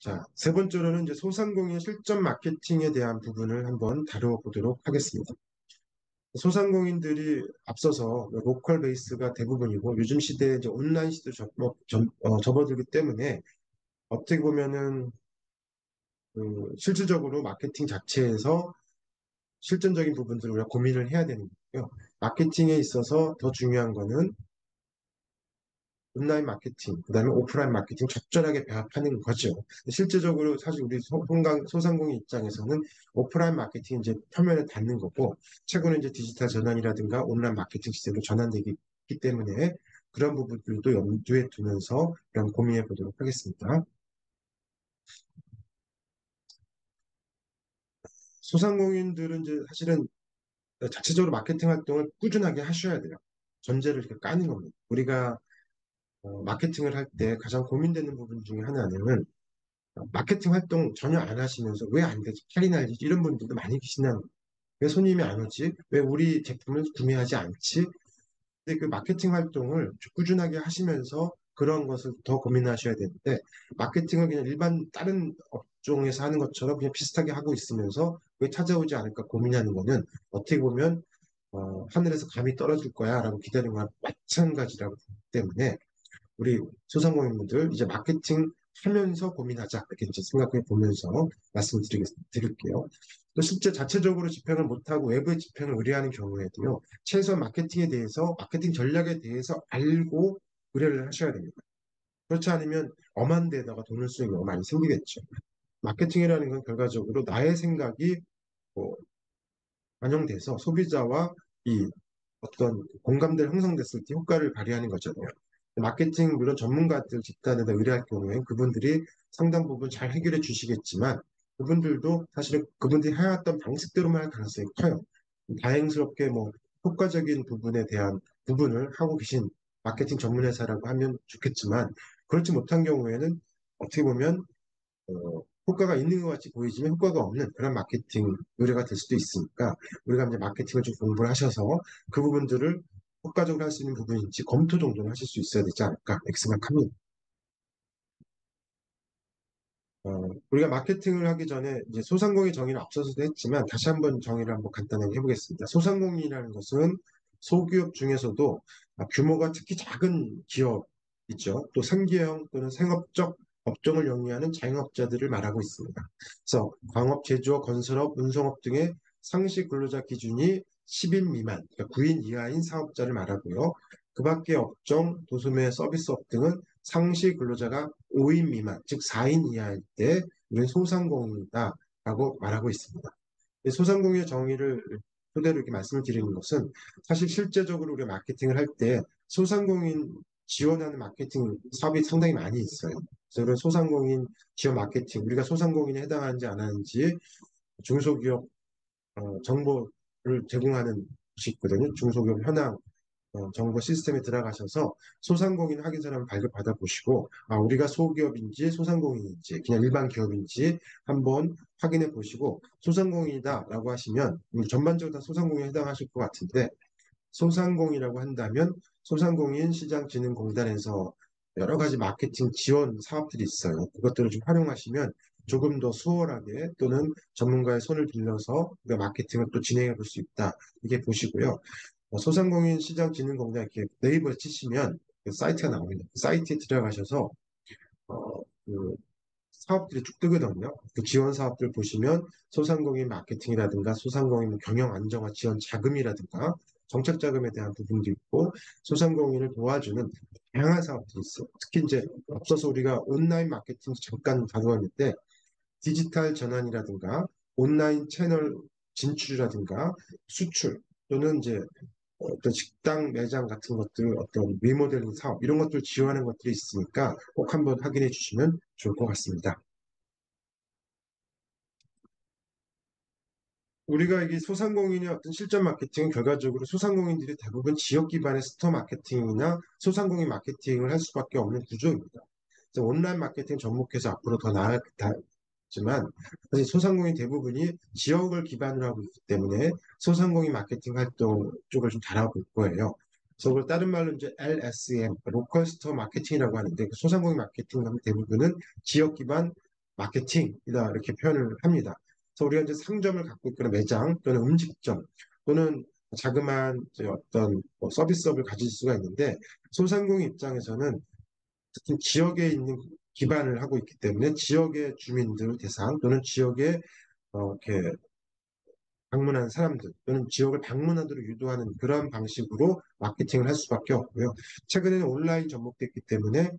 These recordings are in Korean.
자, 세 번째로는 이제 소상공인 실전 마케팅에 대한 부분을 한번 다뤄보도록 하겠습니다. 소상공인들이 앞서서 로컬 베이스가 대부분이고 요즘 시대에 이제 온라인 시대로 접어들기 때문에 어떻게 보면은 실질적으로 마케팅 자체에서 실전적인 부분들을 우리가 고민을 해야 되는 거고요. 마케팅에 있어서 더 중요한 거는 온라인 마케팅, 그다음에 오프라인 마케팅 적절하게 배합하는 거죠. 실제적으로 사실 우리 소상공인 입장에서는 오프라인 마케팅 이제 표면에 닿는 거고, 최근에 이제 디지털 전환이라든가 온라인 마케팅 시대로 전환되기 때문에 그런 부분들도 염두에 두면서 그럼 고민해 보도록 하겠습니다. 소상공인들은 이제 사실은 자체적으로 마케팅 활동을 꾸준하게 하셔야 돼요. 전제를 이렇게 까는 겁니다. 우리가 마케팅을 할 때 가장 고민되는 부분 중에 하나는 마케팅 활동 전혀 안 하시면서 왜 안 되지? 팔이 날리지? 이런 분들도 많이 계시는 거예요. 왜 손님이 안 오지? 왜 우리 제품을 구매하지 않지? 근데 그 마케팅 활동을 꾸준하게 하시면서 그런 것을 더 고민하셔야 되는데 마케팅을 그냥 일반 다른 업종에서 하는 것처럼 그냥 비슷하게 하고 있으면서 왜 찾아오지 않을까 고민하는 거는 어떻게 보면 하늘에서 감이 떨어질 거야 라고 기다리는 거랑 마찬가지라고 보기 때문에 우리 소상공인분들 이제 마케팅 하면서 고민하자 이렇게 이제 생각해 보면서 드릴게요. 또 실제 자체적으로 집행을 못하고 외부의 집행을 의뢰하는 경우에도요. 최소한 마케팅에 대해서 마케팅 전략에 대해서 알고 의뢰를 하셔야 됩니다. 그렇지 않으면 엄한 데다가 돈을 쓰는 경우가 많이 생기겠죠. 마케팅이라는 건 결과적으로 나의 생각이 뭐 반영돼서 소비자와 이 어떤 공감대를 형성됐을 때 효과를 발휘하는 거잖아요. 마케팅 물론 전문가들 집단에다 의뢰할 경우에 그분들이 상당 부분 잘 해결해 주시겠지만 그분들도 사실은 그분들이 해왔던 방식대로만 할 가능성이 커요. 다행스럽게 뭐 효과적인 부분에 대한 부분을 하고 계신 마케팅 전문 회사라고 하면 좋겠지만 그렇지 못한 경우에는 어떻게 보면 효과가 있는 것 같이 보이지만 효과가 없는 그런 마케팅 의뢰가 될 수도 있으니까 우리가 이제 마케팅을 좀 공부를 하셔서 그 부분들을 효과적으로 할 수 있는 부분인지 검토 정도는 하실 수 있어야 되지 않을까 이렇게 생각합니다. 우리가 마케팅을 하기 전에 이제 소상공인 정의를 앞서서도 했지만 다시 한번 정의를 한번 간단하게 해보겠습니다. 소상공인이라는 것은 소기업 중에서도 규모가 특히 작은 기업 있죠. 또 생계형 또는 생업적 업종을 영위하는 자영업자들을 말하고 있습니다. 그래서 광업, 제조업, 건설업, 운송업 등의 상시 근로자 기준이 10인 미만, 그러니까 9인 이하인 사업자를 말하고요. 그 밖의 업종, 도소매, 서비스업 등은 상시 근로자가 5인 미만, 즉 4인 이하일 때 우리는 소상공인이다라고 말하고 있습니다. 소상공인의 정의를 토대로 이렇게 말씀을 드리는 것은 사실 실제적으로 우리가 마케팅을 할 때 소상공인 지원하는 마케팅 사업이 상당히 많이 있어요. 그래서 그런 소상공인 지원 마케팅, 우리가 소상공인에 해당하는지 안 하는지 중소기업 정보를 제공하는 곳이 있거든요. 중소기업 현황 정보 시스템에 들어가셔서 소상공인 확인서를 한번 발급받아 보시고 우리가 소기업인지 소상공인인지 그냥 일반 기업인지 한번 확인해 보시고 소상공인이다라고 하시면 전반적으로 다 소상공인에 해당하실 것 같은데 소상공인이라고 한다면 소상공인시장진흥공단에서 여러 가지 마케팅 지원 사업들이 있어요. 그것들을 좀 활용하시면 조금 더 수월하게 또는 전문가의 손을 빌려서 우리가 마케팅을 또 진행해 볼 수 있다. 이게 보시고요. 소상공인 시장진흥공단 이렇게 네이버에 치시면 그 사이트가 나옵니다. 그 사이트에 들어가셔서 그 사업들이 쭉 뜨거든요. 그 지원 사업들 보시면 소상공인 마케팅이라든가 소상공인 경영 안정화 지원 자금이라든가 정책 자금에 대한 부분도 있고 소상공인을 도와주는 다양한 사업들이 있어요. 특히 이제 앞서서 우리가 온라인 마케팅 잠깐 다루었는데 디지털 전환이라든가 온라인 채널 진출이라든가 수출 또는 이제 어떤 식당 매장 같은 것들, 어떤 리모델링 사업, 이런 것들 지원하는 것들이 있으니까 꼭 한번 확인해 주시면 좋을 것 같습니다. 우리가 이게 소상공인의 어떤 실전 마케팅은 결과적으로 소상공인들이 대부분 지역 기반의 스토어 마케팅이나 소상공인 마케팅을 할 수밖에 없는 구조입니다. 그래서 온라인 마케팅 접목해서 앞으로 더 나아지만 사실 소상공인 대부분이 지역을 기반으로 하고 있기 때문에 소상공인 마케팅 활동 쪽을 좀 다뤄볼 거예요. 그래서 그걸 다른 말로 이제 LSM, 로컬 스토어 마케팅이라고 하는데 그 소상공인 마케팅 하면 대부분은 지역 기반 마케팅이다 이렇게 표현을 합니다. 그래서 우리가 이제 상점을 갖고 있거나 매장 또는 음식점 또는 자그마한 이제 어떤 뭐 서비스업을 가질 수가 있는데 소상공인 입장에서는 특히 지역에 있는 기반을 하고 있기 때문에 지역의 주민들 대상 또는 지역에 이렇게 방문한 사람들 또는 지역을 방문하도록 유도하는 그런 방식으로 마케팅을 할 수밖에 없고요. 최근에는 온라인 접목됐기 때문에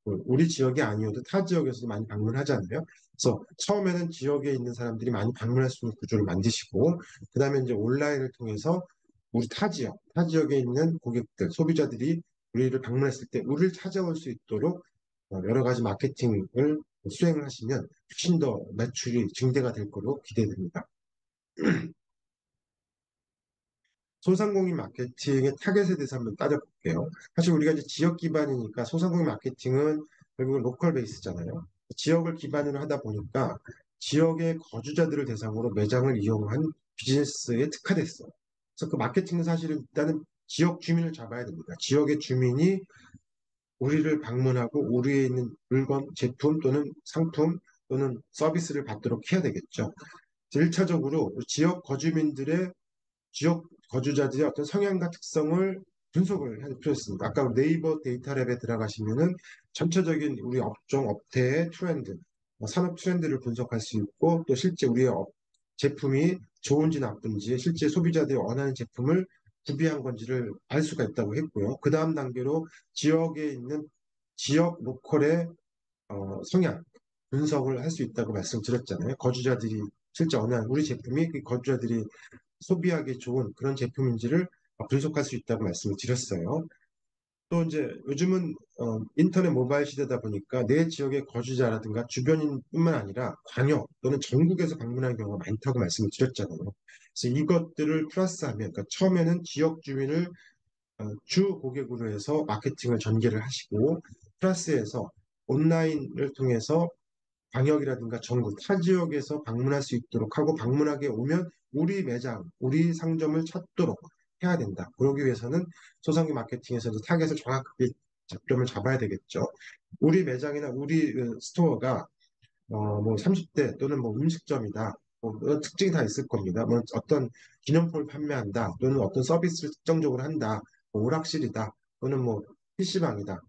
우리 지역이 아니어도 타 지역에서도 많이 방문하잖아요. 그래서 처음에는 지역에 있는 사람들이 많이 방문할 수 있는 구조를 만드시고, 그 다음에 이제 온라인을 통해서 우리 타 지역에 있는 고객들, 소비자들이 우리를 방문했을 때 우리를 찾아올 수 있도록 여러 가지 마케팅을 수행을 하시면 훨씬 더 매출이 증대가 될 거로 기대됩니다. 소상공인 마케팅의 타겟에 대해서 한번 따져볼게요. 사실 우리가 이제 지역 기반이니까 소상공인 마케팅은 결국은 로컬 베이스잖아요. 지역을 기반으로 하다 보니까 지역의 거주자들을 대상으로 매장을 이용한 비즈니스에 특화됐어요. 그래서 그 마케팅은 사실은 일단은 지역 주민을 잡아야 됩니다. 지역의 주민이 우리를 방문하고 우리에 있는 물건, 제품 또는 상품 또는 서비스를 받도록 해야 되겠죠. 1차적으로 지역 거주민들의 지역 거주자들의 어떤 성향과 특성을 분석을 할 필요가 있습니다. 아까 네이버 데이터랩에 들어가시면은 전체적인 우리 업종, 업태의 트렌드, 산업 트렌드를 분석할 수 있고 또 실제 우리의 제품이 좋은지 나쁜지 실제 소비자들이 원하는 제품을 구비한 건지를 알 수가 있다고 했고요. 그 다음 단계로 지역에 있는 지역 로컬의 성향 분석을 할 수 있다고 말씀드렸잖아요. 거주자들이 실제 원하는 우리 제품이 그 거주자들이 소비하기 좋은 그런 제품인지를 분석할 수 있다고 말씀을 드렸어요. 또 이제 요즘은 인터넷 모바일 시대다 보니까 내 지역의 거주자라든가 주변인뿐만 아니라 광역 또는 전국에서 방문하는 경우가 많다고 말씀을 드렸잖아요. 그래서 이것들을 플러스하면 그러니까 처음에는 지역 주민을 주 고객으로 해서 마케팅을 전개를 하시고 플러스해서 온라인을 통해서 광역이라든가 전국 타 지역에서 방문할 수 있도록 하고 방문하게 오면 우리 매장, 우리 상점을 찾도록 해야 된다. 그러기 위해서는 소상공인 마케팅에서도 타겟을 정확하게 접점을 잡아야 되겠죠. 우리 매장이나 우리 스토어가 뭐 30대 또는 뭐 음식점이다. 뭐 그런 특징이 다 있을 겁니다. 뭐 어떤 기념품을 판매한다. 또는 어떤 서비스를 특정적으로 한다. 뭐 오락실이다. 또는 뭐 PC방이다.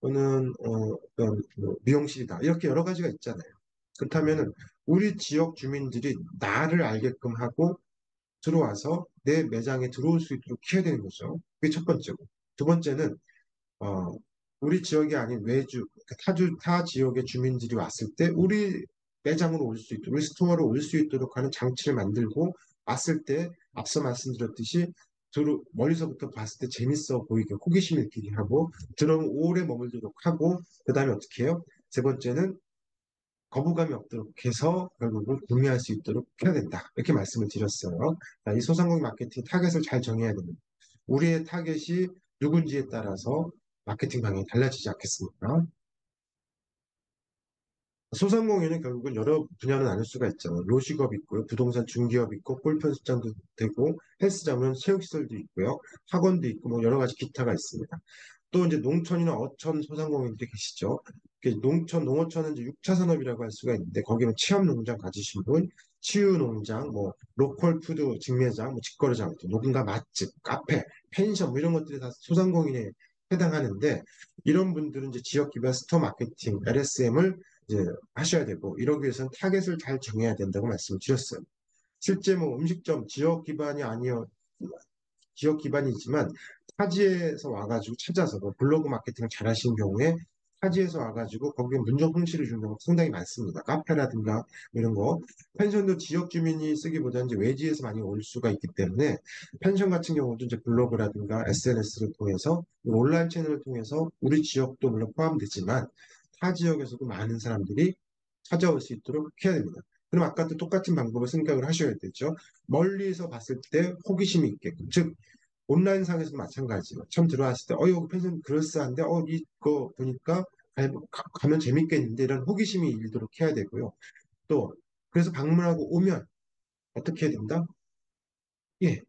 또는 어떤 뭐 미용실이다. 이렇게 여러 가지가 있잖아요. 그렇다면은 우리 지역 주민들이 나를 알게끔 하고 들어와서 내 매장에 들어올 수 있도록 해야 되는 거죠. 그게 첫 번째고. 두 번째는 어, 우리 지역이 아닌 외주, 그러니까 타 지역의 주민들이 왔을 때 우리 매장으로 올 수 있도록, 우리 스토어로 올 수 있도록 하는 장치를 만들고 왔을 때 앞서 말씀드렸듯이 멀리서부터 봤을 때 재밌어 보이게 호기심 일으키게 하고 들어오면 오래 머물도록 하고 그 다음에 어떻게 해요? 세 번째는 거부감이 없도록 해서 결국은 구매할 수 있도록 해야 된다. 이렇게 말씀을 드렸어요. 이 소상공인 마케팅 타겟을 잘 정해야 됩니다. 우리의 타겟이 누군지에 따라서 마케팅 방향이 달라지지 않겠습니까? 소상공인은 결국은 여러 분야로 나눌 수가 있잖아요. 요식업 있고요. 부동산 중개업 있고, 골프 연습장도 되고, 헬스장은 체육시설도 있고요. 학원도 있고, 뭐 여러 가지 기타가 있습니다. 또 이제 농촌이나 어촌 소상공인들이 계시죠. 농촌, 농어촌은 이제 6차 산업이라고 할 수가 있는데, 거기는 체험 농장 가지신 분, 치유 농장, 뭐, 로컬 푸드 직매장, 뭐, 직거래장, 누군가 맛집, 카페, 펜션, 뭐 이런 것들이 다 소상공인에 해당하는데, 이런 분들은 이제 지역 기반 스토어 마케팅, LSM을 이제 하셔야 되고, 이러기 위해서는 타겟을 잘 정해야 된다고 말씀을 드렸어요. 실제 뭐 음식점 지역 기반이 아니어 지역 기반이지만 타지에서 와가지고 찾아서 뭐 블로그 마케팅을 잘 하시는 경우에 타지에서 와가지고 거기에 문정 홍시를 주는 경우가 상당히 많습니다. 카페라든가 이런 거. 펜션도 지역 주민이 쓰기보다는 이제 외지에서 많이 올 수가 있기 때문에 펜션 같은 경우도 이제 블로그라든가 SNS를 통해서 온라인 채널을 통해서 우리 지역도 물론 포함되지만 타 지역에서도 많은 사람들이 찾아올 수 있도록 해야 됩니다. 그럼 아까도 똑같은 방법을 생각을 하셔야 되죠. 멀리서 봤을 때 호기심이 있게끔, 즉 온라인상에서도 마찬가지예요. 처음 들어왔을 때, 여기 펜션 그럴싸한데, 이거 보니까 가면 재밌겠는데, 이런 호기심이 일도록 해야 되고요. 또, 그래서 방문하고 오면 어떻게 해야 된다? 예,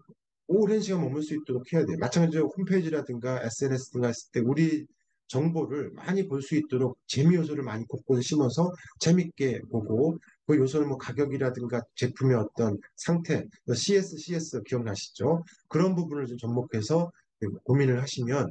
오랜 시간 머물 수 있도록 해야 돼요. 마찬가지로 홈페이지라든가 SNS 등가 했을 때, 우리 정보를 많이 볼 수 있도록 재미 요소를 많이 곳곳에 심어서 재밌게 보고 그 요소는 뭐 가격이라든가 제품의 어떤 상태, CS 기억나시죠? 그런 부분을 좀 접목해서 고민을 하시면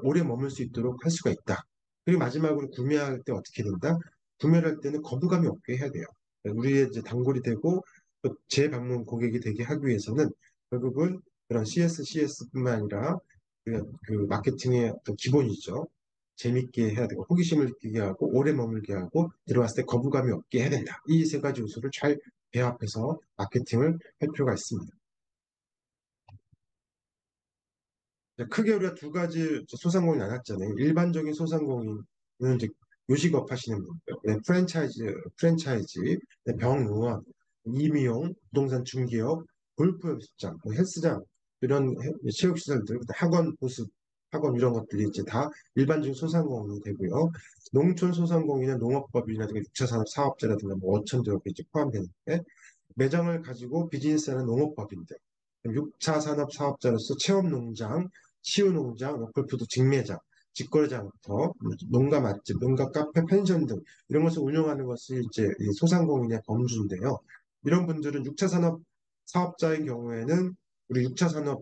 오래 머물 수 있도록 할 수가 있다. 그리고 마지막으로 구매할 때 어떻게 된다? 구매를 할 때는 거부감이 없게 해야 돼요. 우리의 이제 단골이 되고 또 재방문 고객이 되게 하기 위해서는 결국은 그런 CS뿐만 아니라 그 마케팅의 어떤 기본이죠. 재밌게 해야 되고 호기심을 느끼게 하고 오래 머물게 하고 들어왔을 때 거부감이 없게 해야 된다. 이 세 가지 요소를 잘 배합해서 마케팅을 할 필요가 있습니다. 크게 우리가 두 가지 소상공인 나눴잖아요. 일반적인 소상공인은 이제 요식업 하시는 분들, 네, 프랜차이즈, 네, 병의원, 임의용, 부동산 중개업, 골프 연습장, 뭐 헬스장, 이런 체육시설들, 학원 보습, 학원 이런 것들이 이제 다 일반적인 소상공인이 되고요. 농촌 소상공인은 농업법이라든가 6차 산업 사업자라든가 뭐 어촌 이렇게 이제 포함되는데 매장을 가지고 비즈니스하는 농업법인들, 6차 산업 사업자로서 체험농장, 치유농장, 워크푸드 직매장, 직거래장터, 농가 맛집, 농가 카페, 펜션 등 이런 것을 운영하는 것이 이제 이 소상공인의 범주인데요. 이런 분들은 6차 산업 사업자인 경우에는 우리 6차 산업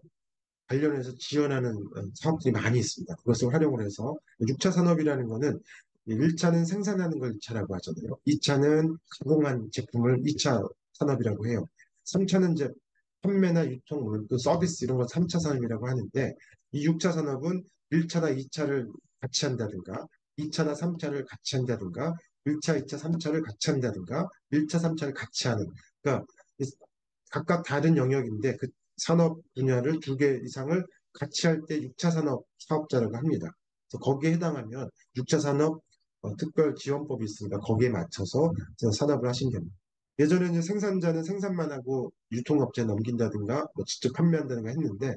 관련해서 지원하는 사업들이 많이 있습니다. 그것을 활용을 해서 6차 산업이라는 거는 1차는 생산하는 걸 1차라고 하잖아요. 2차는 가공한 제품을 2차 산업이라고 해요. 3차는 이제 판매나 유통, 또 서비스 이런 걸 3차 산업이라고 하는데 이 6차 산업은 1차나 2차를 같이 한다든가 2차나 3차를 같이 한다든가 1차, 2차, 3차를 같이 한다든가 1차, 3차를 같이 하는 그러니까 각각 다른 영역인데 그 산업 분야를 두 개 이상을 같이 할 때 6차 산업 사업자라고 합니다. 그래서 거기에 해당하면 6차 산업 특별 지원법이 있으니까 거기에 맞춰서 산업을 하시면 됩니다. 예전에는 이제 생산자는 생산만 하고 유통업체에 넘긴다든가 뭐 직접 판매한다든가 했는데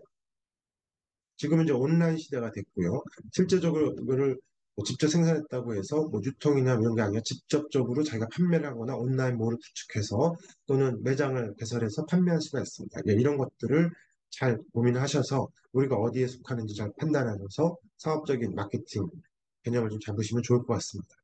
지금은 이제 온라인 시대가 됐고요. 실제적으로 이거를 뭐 직접 생산했다고 해서 뭐 유통이나 이런 게 아니라 직접적으로 자기가 판매를 하거나 온라인 몰을 구축해서 또는 매장을 개설해서 판매할 수가 있습니다. 예, 이런 것들을 잘 고민하셔서 우리가 어디에 속하는지 잘 판단하면서 사업적인 마케팅 개념을 좀 잡으시면 좋을 것 같습니다.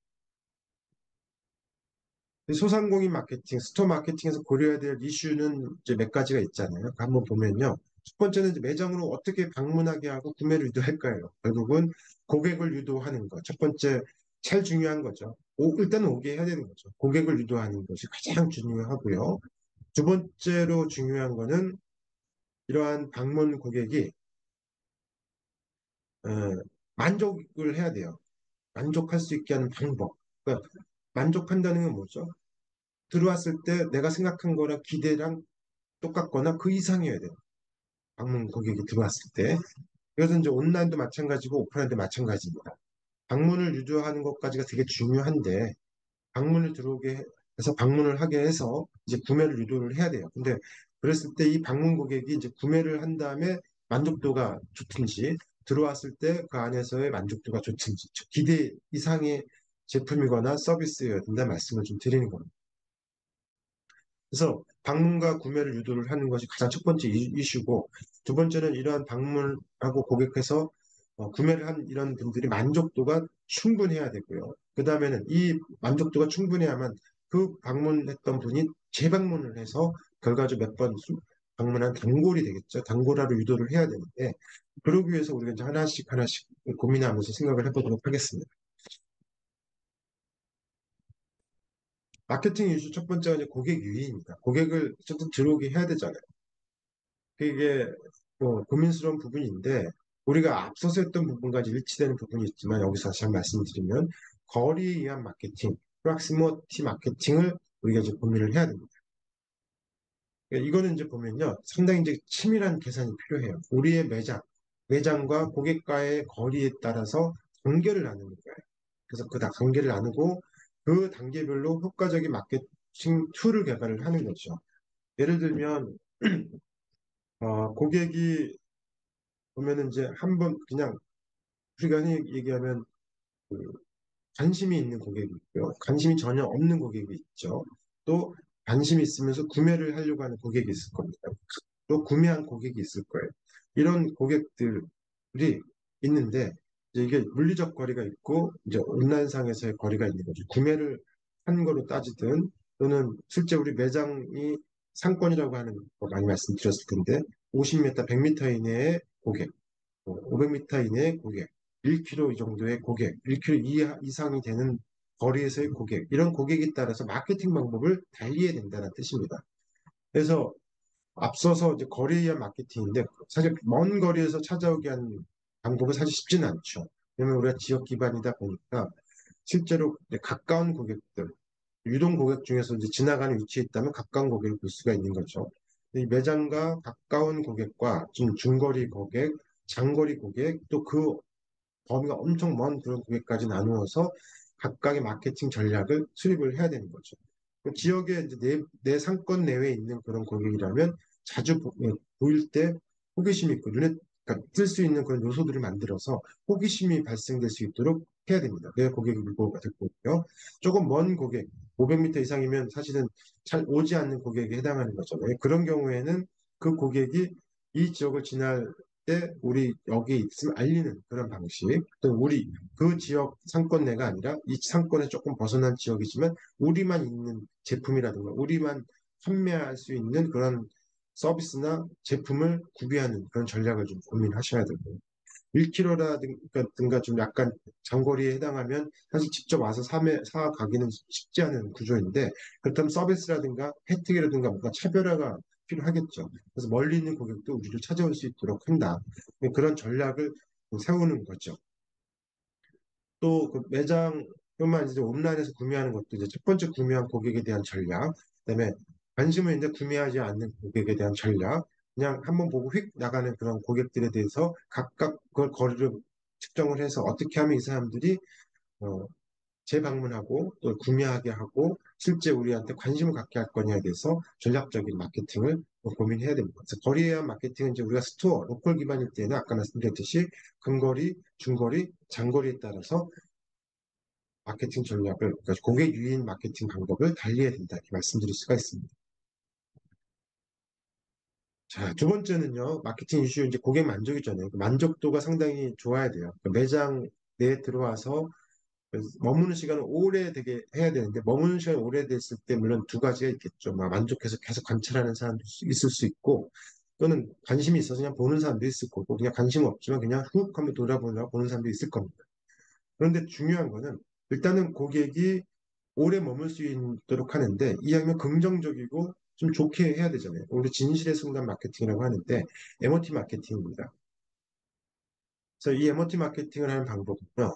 소상공인 마케팅, 스토어 마케팅에서 고려해야 될 이슈는 이제 몇 가지가 있잖아요. 한번 보면요. 첫 번째는 이제 매장으로 어떻게 방문하게 하고 구매를 유도할까요? 결국은 고객을 유도하는 것. 첫 번째, 제일 중요한 거죠. 일단 오게 해야 되는 거죠. 고객을 유도하는 것이 가장 중요하고요. 두 번째로 중요한 거는 이러한 방문 고객이 어, 만족을 해야 돼요. 만족할 수 있게 하는 방법. 그러니까 만족한다는 건 뭐죠? 들어왔을 때 내가 생각한 거랑 기대랑 똑같거나 그 이상이어야 돼요. 방문 고객이 들어왔을 때. 이것은 이제 온라인도 마찬가지고 오프라인도 마찬가지입니다. 방문을 유도하는 것까지가 되게 중요한데 방문을 들어오게 해서 방문을 하게 해서 이제 구매를 유도를 해야 돼요. 근데 그랬을 때 이 방문 고객이 이제 구매를 한 다음에 만족도가 좋든지 들어왔을 때 그 안에서의 만족도가 좋든지 기대 이상의 제품이거나 서비스여야 된다 말씀을 좀 드리는 겁니다. 그래서 방문과 구매를 유도를 하는 것이 가장 첫 번째 이슈고 두 번째는 이러한 방문하고 고객해서 구매를 한 이런 분들이 만족도가 충분해야 되고요. 그 다음에는 이 만족도가 충분해야만 그 방문했던 분이 재방문을 해서 결과적으로 몇 번 방문한 단골이 되겠죠. 단골화로 유도를 해야 되는데 그러기 위해서 우리가 이제 하나씩 하나씩 고민하면서 생각을 해보도록 하겠습니다. 마케팅 이슈 첫 번째가 이제 고객 유의입니다. 고객을 어쨌든 들어오게 해야 되잖아요. 그게 뭐 고민스러운 부분인데 우리가 앞서서 했던 부분까지 일치되는 부분이 있지만 여기서 다시 한번 말씀드리면 거리에 의한 마케팅, 프락시모티 마케팅을 우리가 이제 고민을 해야 됩니다. 그러니까 이거는 이제 보면요 상당히 이제 치밀한 계산이 필요해요. 우리의 매장과 고객과의 거리에 따라서 단계를 나누는 거예요. 그래서 그 단계를 나누고 그 단계별로 효과적인 마케팅 툴을 개발을 하는 거죠. 예를 들면 고객이 보면은 이제 한번 그냥 우리가 흔히 얘기하면 그 관심이 있는 고객이 있고요. 관심이 전혀 없는 고객이 있죠. 또 관심이 있으면서 구매를 하려고 하는 고객이 있을 겁니다. 또 구매한 고객이 있을 거예요. 이런 고객들이 있는데 이제 이게 물리적 거리가 있고 이제 온라인상에서의 거리가 있는 거죠. 구매를 한 거로 따지든 또는 실제 우리 매장이 상권이라고 하는 거 많이 말씀드렸을 텐데 50m, 100m 이내의 고객, 500m 이내의 고객, 1km 이 정도의 고객, 1km 이상이 되는 거리에서의 고객, 이런 고객에 따라서 마케팅 방법을 달리해야 된다는 뜻입니다. 그래서 앞서서 이제 거리에 의한 마케팅인데 사실 먼 거리에서 찾아오게 하는 방법은 사실 쉽지는 않죠. 왜냐면 우리가 지역 기반이다 보니까 실제로 이제 가까운 고객들, 유동 고객 중에서 이제 지나가는 위치에 있다면 가까운 고객을 볼 수가 있는 거죠. 이 매장과 가까운 고객과 좀 중거리 고객, 장거리 고객, 또 그 범위가 엄청 먼 그런 고객까지 나누어서 각각의 마케팅 전략을 수립을 해야 되는 거죠. 그 지역에 이제 내 상권 내외에 있는 그런 고객이라면 자주 보일 때 호기심이 있고 눈에 띌 수 있는 그런 요소들을 만들어서 호기심이 발생될 수 있도록 해야 됩니다. 내 고객이 누구가 됐고 요 조금 먼 고객, 500m 이상이면 사실은 잘 오지 않는 고객에 해당하는 거잖아요. 그런 경우에는 그 고객이 이 지역을 지날 때 우리 여기에 있음을 알리는 그런 방식, 또 우리 그 지역 상권 내가 아니라 이 상권에 조금 벗어난 지역이지만 우리만 있는 제품이라든가 우리만 판매할 수 있는 그런 서비스나 제품을 구비하는 그런 전략을 좀 고민하셔야 되고 1km라든가 좀 약간 장거리에 해당하면 사실 직접 와서 사가기는 쉽지 않은 구조인데 그렇다면 서비스라든가 혜택이라든가 뭔가 차별화가 필요하겠죠. 그래서 멀리 있는 고객도 우리를 찾아올 수 있도록 한다. 그런 전략을 세우는 거죠. 또 그 매장뿐만 이제 온라인에서 구매하는 것도 이제 첫 번째 구매한 고객에 대한 전략, 그다음에 관심을 있는데 구매하지 않는 고객에 대한 전략, 그냥 한번 보고 휙 나가는 그런 고객들에 대해서 각각 그걸 거리를 측정을 해서 어떻게 하면 이 사람들이 어, 재방문하고 또 구매하게 하고 실제 우리한테 관심을 갖게 할 거냐에 대해서 전략적인 마케팅을 고민해야 됩니다. 그래서 거리에 대한 마케팅은 이제 우리가 스토어, 로컬 기반일 때는 아까 말씀드렸듯이 근거리, 중거리, 장거리에 따라서 마케팅 전략을, 그러니까 고객 유인 마케팅 방법을 달리해야 된다. 이렇게 말씀드릴 수가 있습니다. 자, 두 번째는요, 마케팅 이슈, 이제 고객 만족이잖아요. 그 만족도가 상당히 좋아야 돼요. 그 매장 내에 들어와서 머무는 시간을 오래 되게 해야 되는데, 머무는 시간이 오래됐을 때, 물론 두 가지가 있겠죠. 막 만족해서 계속 관찰하는 사람도 있을 수 있고, 또는 관심이 있어서 그냥 보는 사람도 있을 거고, 그냥 관심 없지만 그냥 훅 하면 돌아보느라 보는 사람도 있을 겁니다. 그런데 중요한 거는, 일단은 고객이 오래 머물 수 있도록 하는데 이왕이면 긍정적이고 좀 좋게 해야 되잖아요. 우리 진실의 순간 마케팅이라고 하는데 에모티 마케팅입니다. 그래서 이 에모티 마케팅을 하는 방법은요.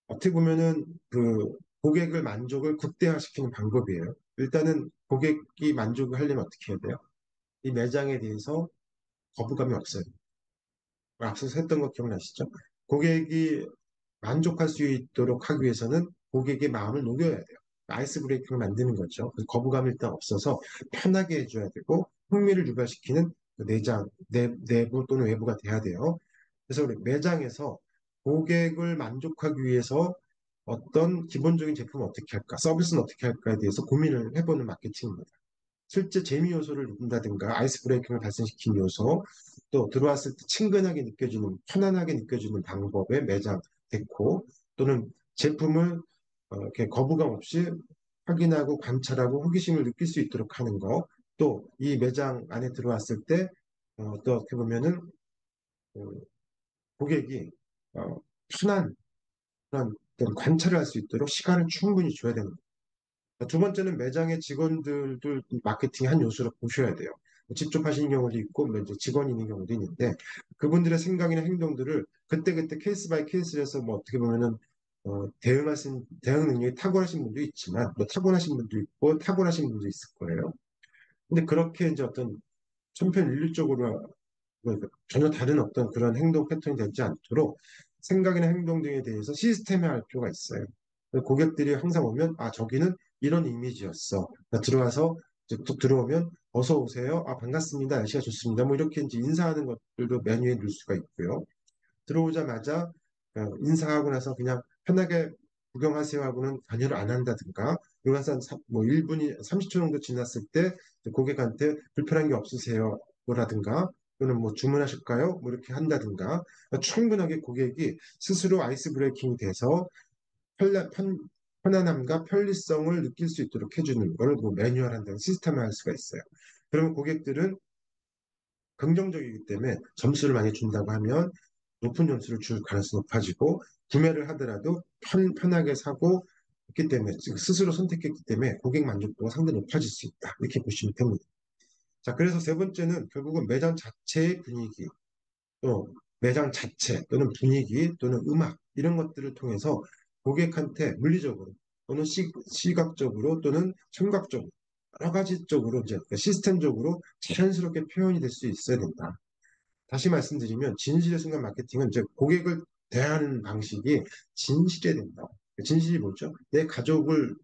어떻게 보면은 그 고객을 만족을 극대화시키는 방법이에요. 일단은 고객이 만족을 하려면 어떻게 해야 돼요? 이 매장에 대해서 거부감이 없어요. 앞서서 했던 거 기억나시죠? 고객이 만족할 수 있도록 하기 위해서는 고객의 마음을 녹여야 돼요. 아이스 브레이킹을 만드는 거죠. 그래서 거부감이 일단 없어서 편하게 해줘야 되고 흥미를 유발시키는 그 내부 또는 외부가 돼야 돼요. 그래서 우리 매장에서 고객을 만족하기 위해서 어떤 기본적인 제품을 어떻게 할까, 서비스는 어떻게 할까에 대해서 고민을 해보는 마케팅입니다. 실제 재미 요소를 준다든가 아이스 브레이킹을 발생시키는 요소, 또 들어왔을 때 친근하게 느껴지는, 편안하게 느껴지는 방법의 매장 데코, 또는 제품을 이렇게 거부감 없이 확인하고 관찰하고 호기심을 느낄 수 있도록 하는 거, 또 이 매장 안에 들어왔을 때 또 어떻게 보면은 어, 고객이 편한 그런 어떤 관찰을 할 수 있도록 시간을 충분히 줘야 되는 거예요. 두 번째는 매장의 직원들도 마케팅의 한 요소로 보셔야 돼요. 직접 하시는 경우도 있고, 뭐 이제 직원이 있는 경우도 있는데, 그분들의 생각이나 행동들을 그때그때 케이스 바이 케이스에서 뭐 어떻게 보면은, 대응 능력이 탁월하신 분도 있지만, 뭐 타고나신 분도 있고, 타고나신 분도 있을 거예요. 근데 그렇게 이제 어떤 천편일률적으로 전혀 다른 어떤 그런 행동 패턴이 되지 않도록 생각이나 행동 등에 대해서 시스템화할 필요가 있어요. 고객들이 항상 오면 아 저기는 이런 이미지였어. 들어와서 이제 또 들어오면 어서 오세요. 아 반갑습니다. 날씨가 좋습니다. 뭐 이렇게 이제 인사하는 것들도 메뉴에 넣을 수가 있고요. 들어오자마자 인사하고 나서 그냥 편하게 구경하세요 하고는 관여를 안 한다든가 그리고 뭐 1분이 30초 정도 지났을 때 고객한테 불편한 게 없으세요? 라든가 또는 뭐 주문하실까요? 뭐 이렇게 한다든가 충분하게 고객이 스스로 아이스 브레이킹이 돼서 편안함과 편리성을 느낄 수 있도록 해주는 걸 뭐 매뉴얼한다는 시스템을 할 수가 있어요. 그러면 고객들은 긍정적이기 때문에 점수를 많이 준다고 하면 높은 점수를 줄 가능성이 높아지고 구매를 하더라도 편하게 사고 있기 때문에 스스로 선택했기 때문에 고객 만족도가 상당히 높아질 수 있다. 이렇게 보시면 됩니다. 자, 그래서 세 번째는 결국은 매장 자체의 분위기, 또 매장 자체 또는 분위기 또는 음악 이런 것들을 통해서 고객한테 물리적으로 또는 시각적으로 또는 청각적으로 여러 가지 쪽으로 이제 시스템적으로 자연스럽게 표현이 될 수 있어야 된다. 다시 말씀드리면 진실의 순간 마케팅은 이제 고객을 대하는 방식이 진실해야 된다. 진실이 뭐죠? 내 가족을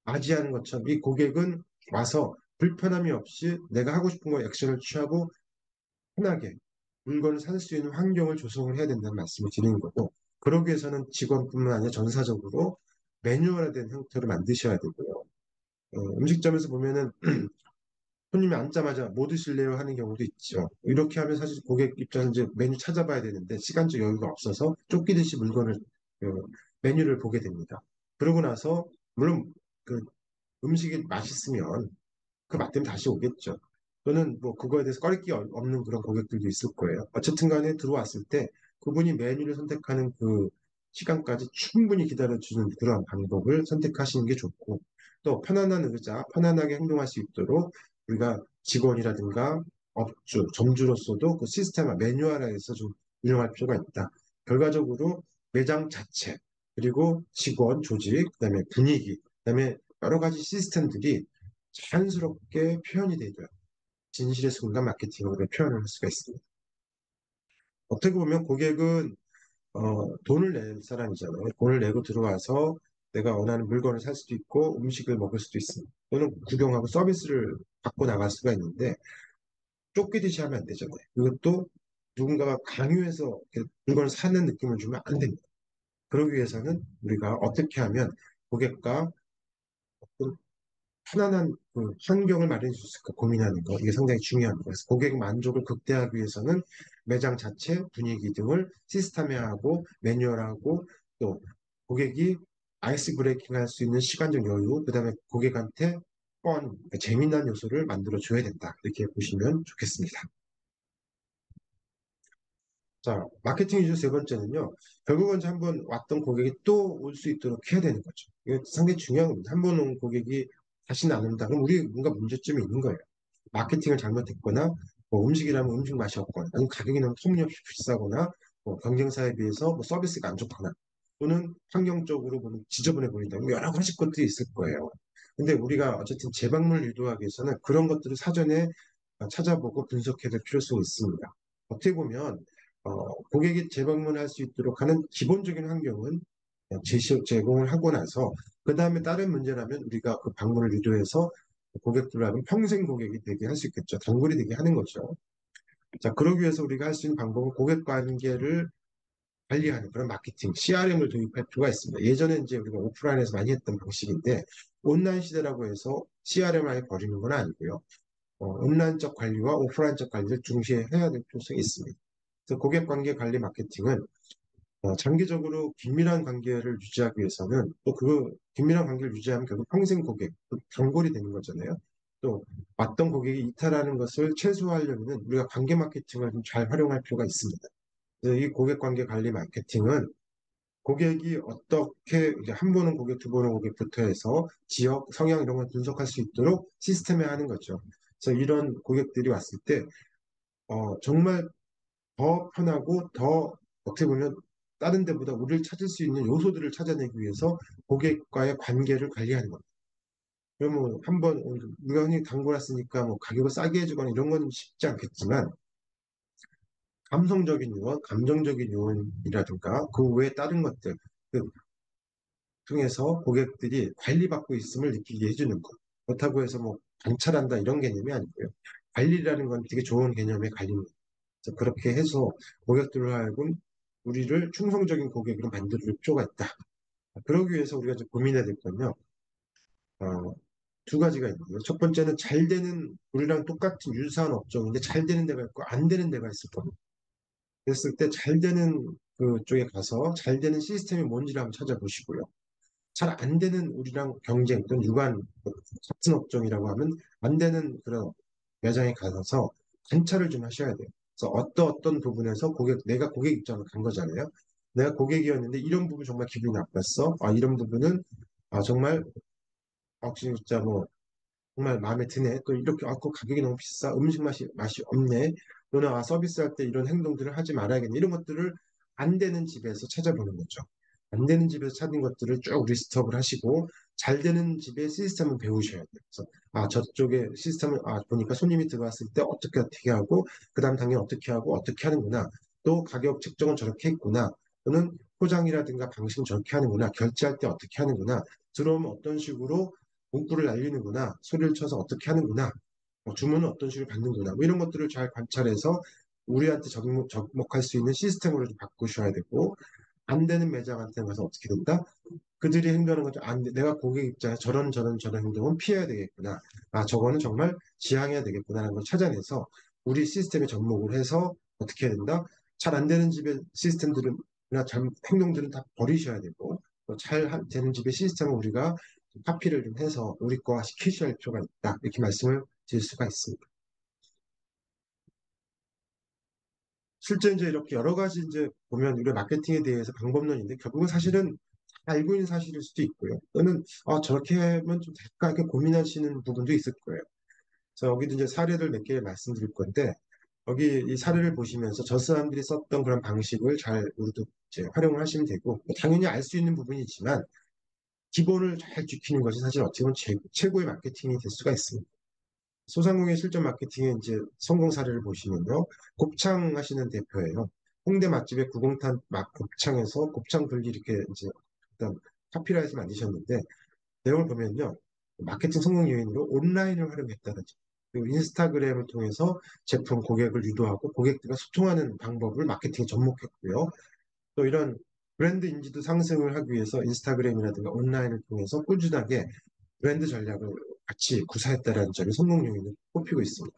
맞이하는 것처럼 이 고객은 와서 불편함이 없이 내가 하고 싶은 거 액션을 취하고 편하게 물건을 살 수 있는 환경을 조성을 해야 된다는 말씀을 드리는 거고, 그러기 위해서는 직원뿐만 아니라 전사적으로 매뉴얼화된 형태로 만드셔야 되고요. 음식점에서 보면은 손님이 앉자마자 뭐 드실래요 하는 경우도 있죠. 이렇게 하면 사실 고객 입장에서 이제 메뉴 찾아봐야 되는데 시간적 여유가 없어서 쫓기듯이 물건을 그 메뉴를 보게 됩니다. 그러고 나서 물론 그 음식이 맛있으면 그 맛 때문에 다시 오겠죠. 또는 뭐 그거에 대해서 꺼리기 없는 그런 고객들도 있을 거예요. 어쨌든 간에 들어왔을 때 그분이 메뉴를 선택하는 그 시간까지 충분히 기다려주는 그런 방법을 선택하시는 게 좋고, 또 편안한 의자, 편안하게 행동할 수 있도록 우리가 직원이라든가 업주, 점주로서도 그 시스템화, 매뉴얼화해서 좀 운영할 필요가 있다. 결과적으로 매장 자체, 그리고 직원, 조직, 그다음에 분위기, 그다음에 여러 가지 시스템들이 자연스럽게 표현이 되죠. 진실의 순간 마케팅으로 표현을 할 수가 있습니다. 어떻게 보면 고객은 돈을 낼 사람이잖아요. 돈을 내고 들어와서 내가 원하는 물건을 살 수도 있고 음식을 먹을 수도 있습니다. 또는 구경하고 서비스를 받고 나갈 수가 있는데 쫓기듯이 하면 안 되잖아요. 이것도 누군가가 강요해서 물건을 사는 느낌을 주면 안 됩니다. 그러기 위해서는 우리가 어떻게 하면 고객과 편안한 그 환경을 마련해 줄 수 있을까 고민하는 거 이게 상당히 중요합니다. 그래서 고객 만족을 극대화하기 위해서는 매장 자체 분위기 등을 시스템화하고 매뉴얼하고 또 고객이 아이스 브레이킹 할 수 있는 시간적 여유 그다음에 고객한테 그러니까 재미난 요소를 만들어 줘야 된다. 이렇게 보시면 좋겠습니다. 자, 마케팅 이슈 세 번째는요. 결국은 이제 한번 왔던 고객이 또 올 수 있도록 해야 되는 거죠. 이게 상당히 중요한 겁니다. 한 번 온 고객이 다시는 안 온다. 그럼 우리 뭔가 문제점이 있는 거예요. 마케팅을 잘못했거나, 뭐 음식이라면 음식 맛이 없거나, 아니면 가격이 너무 터무니없이 비싸거나, 뭐 경쟁사에 비해서 뭐 서비스가 안 좋거나, 또는 환경적으로 보면 지저분해 보인다. 뭐 여러 가지 것들이 있을 거예요. 근데 우리가 어쨌든 재방문을 유도하기 위해서는 그런 것들을 사전에 찾아보고 분석해야 될 필요성이 있습니다. 어떻게 보면 고객이 재방문할 수 있도록 하는 기본적인 환경은 제공을 하고 나서 그 다음에 다른 문제라면 우리가 그 방문을 유도해서 고객들을 하면 평생 고객이 되게 할 수 있겠죠. 단골이 되게 하는 거죠. 자, 그러기 위해서 우리가 할 수 있는 방법은 고객 관계를 관리하는 그런 마케팅, CRM을 도입할 필요가 있습니다. 예전에 이제 우리가 오프라인에서 많이 했던 방식인데 온라인 시대라고 해서 CRM을 아예 버리는 건 아니고요. 온라인적 관리와 오프라인적 관리를 중시해야 될 필요성이 있습니다. 그래서 고객 관계 관리 마케팅은 장기적으로 긴밀한 관계를 유지하기 위해서는 또 그 긴밀한 관계를 유지하면 결국 평생 고객, 단골이 되는 거잖아요. 또 왔던 고객이 이탈하는 것을 최소화하려면 우리가 관계 마케팅을 좀 잘 활용할 필요가 있습니다. 그래서 이 고객 관계 관리 마케팅은 고객이 어떻게 이제 한 번은 고객, 두 번은 고객부터 해서 지역, 성향 이런 걸 분석할 수 있도록 시스템화 하는 거죠. 그래서 이런 고객들이 왔을 때 정말 더 편하고 더 어떻게 보면 다른 데보다 우리를 찾을 수 있는 요소들을 찾아내기 위해서 고객과의 관계를 관리하는 겁니다. 그러면 한번 우리가 흔히 단골 왔으니까 뭐 가격을 싸게 해주거나 이런 건 쉽지 않겠지만 감성적인 요원, 감정적인 요원이라든가 그 외에 다른 것들 그 통해서 고객들이 관리받고 있음을 느끼게 해주는 것. 그렇다고 해서 뭐 관찰한다 이런 개념이 아니고요. 관리라는 건 되게 좋은 개념의 관리입니다. 그래서 그렇게 해서 고객들을 하여금 우리를 충성적인 고객으로 만들 필요가 있다. 그러기 위해서 우리가 좀 고민해야 될 건요. 두 가지가 있는데요. 첫 번째는 잘 되는 우리랑 똑같은 유사한 업종인데 잘 되는 데가 있고 안 되는 데가 있을 겁니다. 그랬을 때 잘 되는 그쪽에 가서 잘 되는 시스템이 뭔지를 한번 찾아보시고요. 잘 안 되는 우리랑 경쟁 또는 유관 같은 업종이라고 하면 안 되는 그런 매장에 가서 관찰을 좀 하셔야 돼요. 그래서 어떤 부분에서 내가 고객 입장으로 간 거잖아요. 내가 고객이었는데 이런 부분 정말 기분이 나빴어. 아, 이런 부분은 정말 진짜 뭐 정말 마음에 드네. 또 이렇게 그 가격이 너무 비싸. 음식 맛이 없네. 또는 서비스할 때 이런 행동들을 하지 말아야겠네. 이런 것들을 안 되는 집에서 찾아보는 거죠. 안 되는 집에서 찾은 것들을 쭉 리스트업을 하시고 잘 되는 집의 시스템을 배우셔야 돼요. 그래서 저쪽에 시스템을 보니까 손님이 들어왔을 때 어떻게 하고 그다음 당연히 어떻게 하고 어떻게 하는구나. 또 가격 책정은 저렇게 했구나. 또는 포장이라든가 방식은 저렇게 하는구나. 결제할 때 어떻게 하는구나. 들어오면 어떤 식으로 문구를 날리는구나, 소리를 쳐서 어떻게 하는구나, 주문은 어떤 식으로 받는구나, 뭐 이런 것들을 잘 관찰해서 우리한테 접목할 수 있는 시스템으로 좀 바꾸셔야 되고, 안 되는 매장한테 가서 어떻게 된다? 그들이 행동하는 것도 안 돼. 내가 고객 입장에서 저런 행동은 피해야 되겠구나. 저거는 정말 지양해야 되겠구나라는 걸 찾아내서 우리 시스템에 접목을 해서 어떻게 해야 된다? 잘 안 되는 집의 시스템들이나 행동들은 다 버리셔야 되고, 또잘 되는 집의 시스템을 우리가 카피를 좀 해서 우리 거와 시키셔야 할 필요가 있다. 이렇게 말씀을 드릴 수가 있습니다. 실제 이제 이렇게 여러 가지 이제 보면 우리 마케팅에 대해서 방법론인데 결국은 사실은 알고 있는 사실일 수도 있고요. 또는 저렇게 하면 좀 될까 이렇게 고민하시는 부분도 있을 거예요. 그래서 여기도 이제 사례를 몇 개 말씀드릴 건데 여기 이 사례를 보시면서 저 사람들이 썼던 그런 방식을 잘 우리도 이제 활용을 하시면 되고 당연히 알 수 있는 부분이지만 기본을 잘 지키는 것이 사실 어떻게 보면 최고의 마케팅이 될 수가 있습니다. 소상공인 실전 마케팅의 이제 성공 사례를 보시면요. 곱창 하시는 대표예요. 홍대 맛집의 구공탄 막 곱창에서 곱창 불기 이렇게 이제 일단 카피라이트 만드셨는데 내용을 보면요. 마케팅 성공 요인으로 온라인을 활용했다든지 그리고 인스타그램을 통해서 제품 고객을 유도하고 고객들과 소통하는 방법을 마케팅에 접목했고요. 또 이런 브랜드 인지도 상승을 하기 위해서 인스타그램이라든가 온라인을 통해서 꾸준하게 브랜드 전략을 같이 구사했다라는 점이 성공 요인을 꼽히고 있습니다.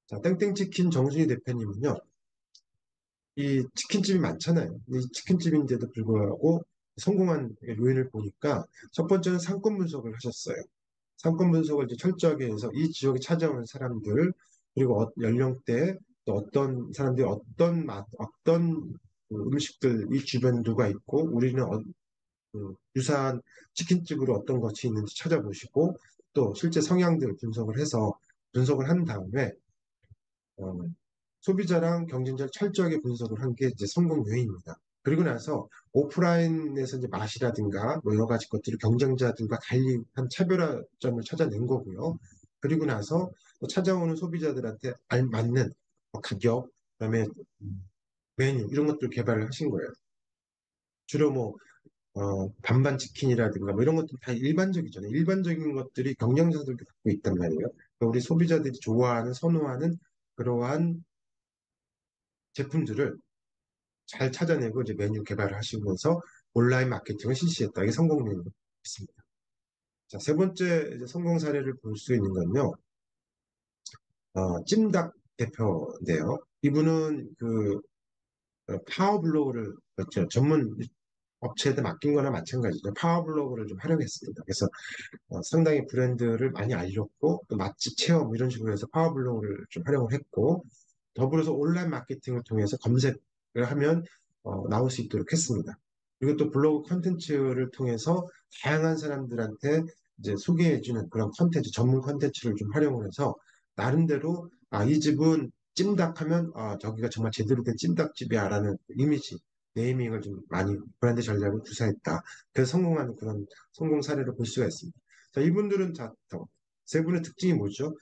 자, 땡땡치킨 정순희 대표님은요, 이 치킨집이 많잖아요. 이 치킨집인데도 불구하고 성공한 요인을 보니까 첫 번째는 상권 분석을 하셨어요. 상권 분석을 이제 철저하게 해서 이 지역에 찾아오는 사람들, 그리고 연령대, 또 어떤 사람들이 어떤 맛, 어떤 그 음식들, 이 주변 누가 있고, 우리는 유사한 치킨집으로 어떤 것이 있는지 찾아보시고 또 실제 성향들 분석을 한 다음에 어, 소비자랑 경쟁자를 철저하게 분석을 한 게 이제 성공 요인입니다. 그리고 나서 오프라인에서 이제 맛이라든가 뭐 여러 가지 것들을 경쟁자들과 달리 한 차별화점을 찾아낸 거고요. 그리고 나서 또 찾아오는 소비자들한테 맞는 가격, 그다음에 메뉴 이런 것들 개발을 하신 거예요. 주로 뭐 반반 치킨이라든가 뭐 이런 것들 다 일반적이잖아요. 일반적인 것들이 경쟁자들도 갖고 있단 말이에요. 그러니까 우리 소비자들이 좋아하는, 선호하는 그러한 제품들을 잘 찾아내고 이제 메뉴 개발을 하시면서 온라인 마케팅을 실시했다. 이게 성공률이 있습니다. 자, 세 번째 이제 성공 사례를 볼 수 있는 건요. 찜닭 대표인데요. 이분은 파워블로그를 그렇죠. 전문 업체에다 맡긴 거나 마찬가지죠. 파워블로그를 좀 활용했습니다. 그래서 상당히 브랜드를 많이 알렸고 또 맛집 체험 이런 식으로 해서 파워블로그를 좀 활용을 했고 더불어서 온라인 마케팅을 통해서 검색을 하면 나올 수 있도록 했습니다. 그리고 또 블로그 컨텐츠를 통해서 다양한 사람들한테 이제 소개해주는 그런 컨텐츠, 전문 컨텐츠를 좀 활용을 해서 나름대로 이 집은 찜닭하면 저기가 정말 제대로 된 찜닭집이야라는 이미지, 네이밍을 좀 많이 브랜드 전략을 구사했다. 그래서 성공하는 그런 성공 사례를 볼 수가 있습니다. 자, 이분들은 세 분의 특징이 뭐죠?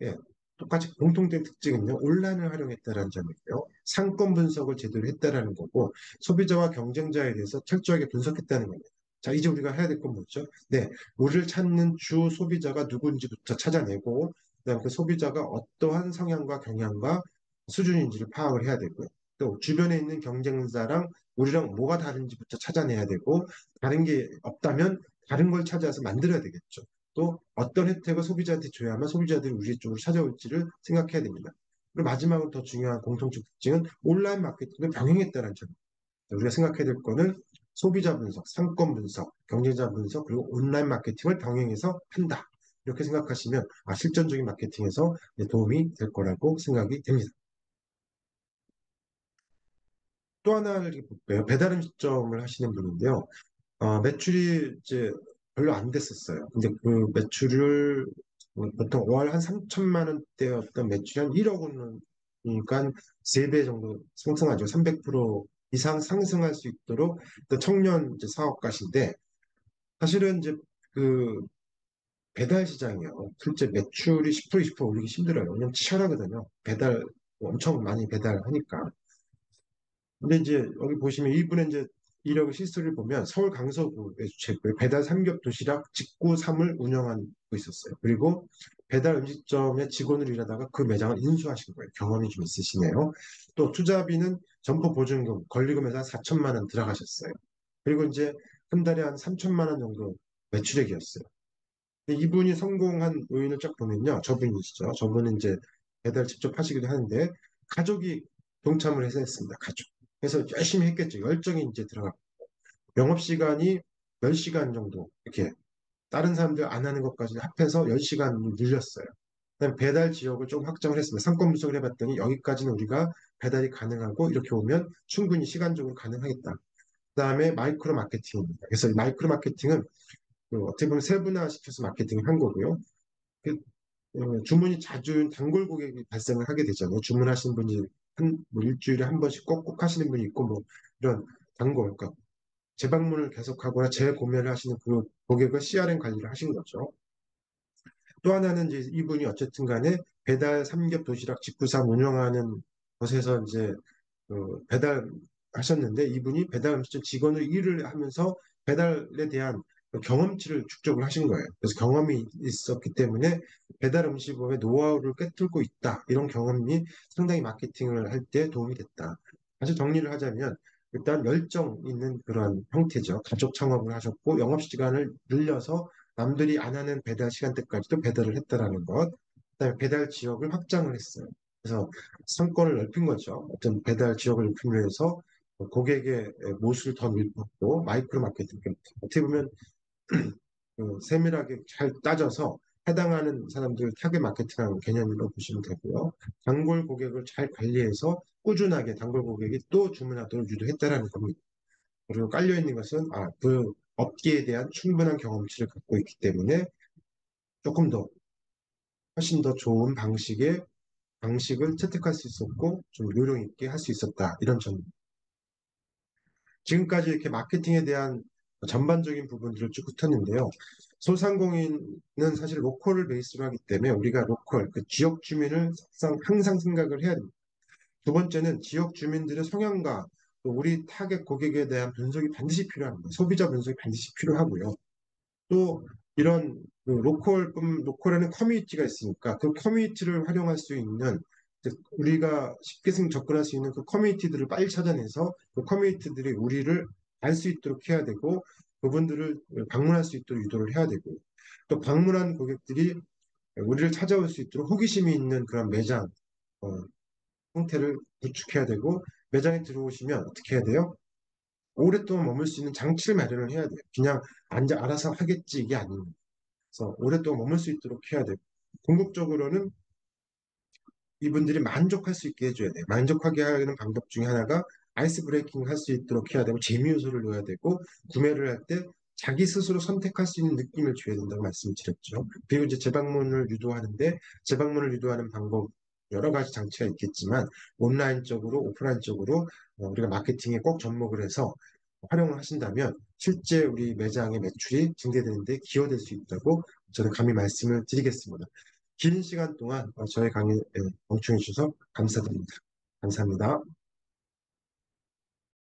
예, 똑같이 공통된 특징은요, 온라인을 활용했다라는 점이고요. 상권 분석을 제대로 했다라는 거고, 소비자와 경쟁자에 대해서 철저하게 분석했다는 겁니다. 자, 이제 우리가 해야 될 건 뭐죠? 네, 우리를 찾는 주 소비자가 누구인지부터 찾아내고, 그다음 그 소비자가 어떠한 성향과 경향과 수준인지를 파악을 해야 되고요. 또 주변에 있는 경쟁자랑 우리랑 뭐가 다른지부터 찾아내야 되고, 다른 게 없다면 다른 걸 찾아서 만들어야 되겠죠. 또 어떤 혜택을 소비자한테 줘야만 소비자들이 우리 쪽으로 찾아올지를 생각해야 됩니다. 그리고 마지막으로 더 중요한 공통적 특징은 온라인 마케팅을 병행했다는 점. 우리가 생각해야 될 거는 소비자 분석, 상권 분석, 경쟁자 분석, 그리고 온라인 마케팅을 병행해서 한다. 이렇게 생각하시면 실전적인 마케팅에서 도움이 될 거라고 생각이 됩니다. 또 하나를 볼게요. 배달 음식점을 하시는 분인데요. 매출이 이제 별로 안 됐었어요. 근데 그 매출을 보통 월 한 3천만 원대였던 매출이 한 1억 원이니까 3배 정도 상승하죠. 300% 이상 상승할 수 있도록 또 청년 이제 사업가신데 사실은 이제 그 배달 시장이요. 실제 매출이 10% 20% 올리기 힘들어요. 왜냐면 치열하거든요. 배달 엄청 많이 배달하니까. 근데 이제 여기 보시면 이분의 이제 이력의 실수를 보면 서울 강서구에 주최했고요. 배달 삼겹 도시락 직구 3을 운영하고 있었어요. 그리고 배달 음식점의 직원으로 일하다가 그 매장을 인수하신 거예요. 경험이 좀 있으시네요. 또 투자비는 점포 보증금, 권리금에서 한 4천만 원 들어가셨어요. 그리고 이제 한 달에 한 3천만 원 정도 매출액이었어요. 근데 이분이 성공한 요인을 쫙 보면요. 저분이시죠. 저분은 이제 배달 직접 하시기도 하는데 가족이 동참을 해서 했습니다. 가족. 그래서 열심히 했겠죠. 열정이 이제 들어가. 영업시간이 10시간 정도 이렇게 다른 사람들 안 하는 것까지 합해서 10시간 늘렸어요. 그다음에 배달 지역을 좀 확장을 했습니다. 상권 분석을 해봤더니 여기까지는 우리가 배달이 가능하고 이렇게 오면 충분히 시간적으로 가능하겠다. 그다음에 마이크로 마케팅입니다. 그래서 이 마이크로 마케팅은 어떻게 보면 세분화시켜서 마케팅을 한 거고요. 그, 주문이 자주 단골 고객이 발생을 하게 되잖아요. 주문하시는 분이 뭐 일주일에 한 번씩 꼭꼭 하시는 분이 있고 뭐 이런 단골, 그러니까 재방문을 계속하거나 재구매를 하시는 그 고객을 CRM 관리를 하신 거죠. 또 하나는 이제 이분이 어쨌든 간에 배달 삼겹 도시락 직구상 운영하는 것에서 이제 배달하셨는데 이분이 배달 음식점 직원으로 일을 하면서 배달에 대한 경험치를 축적을 하신 거예요. 그래서 경험이 있었기 때문에 배달 음식업의 노하우를 꿰뚫고 있다. 이런 경험이 상당히 마케팅을 할 때 도움이 됐다. 다시 정리를 하자면 일단 열정 있는 그런 형태죠. 가족 창업을 하셨고 영업시간을 늘려서 남들이 안 하는 배달 시간대까지도 배달을 했다라는 것. 그다음에 배달 지역을 확장을 했어요. 그래서 상권을 넓힌 거죠. 어떤 배달 지역을 넓히기 위해서 고객의 모수를 더 넓혔고 마이크로 마케팅 어떻게 보면 세밀하게 잘 따져서 해당하는 사람들을 타겟 마케팅하는 개념으로 보시면 되고요. 단골 고객을 잘 관리해서 꾸준하게 단골 고객이 또 주문하도록 유도했다라는 겁니다. 그리고 깔려 있는 것은 그 업계에 대한 충분한 경험치를 갖고 있기 때문에 조금 더 훨씬 더 좋은 방식을 채택할 수 있었고 좀 요령 있게 할 수 있었다 이런 점. 지금까지 이렇게 마케팅에 대한 전반적인 부분들을 쭉 훑었는데요. 소상공인은 사실 로컬을 베이스로 하기 때문에 우리가 로컬, 그 지역 주민을 항상 생각을 해야 됩니다. 두 번째는 지역 주민들의 성향과 또 우리 타겟 고객에 대한 분석이 반드시 필요합니다. 소비자 분석이 반드시 필요하고요. 또 이런 그 로컬에는 커뮤니티가 있으니까 그 커뮤니티를 활용할 수 있는 우리가 쉽게 접근할 수 있는 그 커뮤니티들을 빨리 찾아내서 그 커뮤니티들이 우리를 알 수 있도록 해야 되고 그분들을 방문할 수 있도록 유도를 해야 되고 또 방문한 고객들이 우리를 찾아올 수 있도록 호기심이 있는 그런 매장 어, 형태를 구축해야 되고 매장에 들어오시면 어떻게 해야 돼요? 오랫동안 머물 수 있는 장치를 마련을 해야 돼요. 그냥 앉아 알아서 하겠지 이게 아닙니다. 그래서 오랫동안 머물 수 있도록 해야 되고 궁극적으로는 이분들이 만족할 수 있게 해줘야 돼요. 만족하게 하는 방법 중에 하나가 아이스 브레이킹 할 수 있도록 해야 되고 재미 요소를 넣어야 되고 구매를 할 때 자기 스스로 선택할 수 있는 느낌을 줘야 된다고 말씀드렸죠. 그리고 이제 재방문을 유도하는데 재방문을 유도하는 방법 여러 가지 장치가 있겠지만 온라인적으로 오프라인적으로 우리가 마케팅에 꼭 접목을 해서 활용을 하신다면 실제 우리 매장의 매출이 증대되는데 기여될 수 있다고 저는 감히 말씀을 드리겠습니다. 긴 시간 동안 저의 강의 에, 경청해 주셔서 감사드립니다. 감사합니다.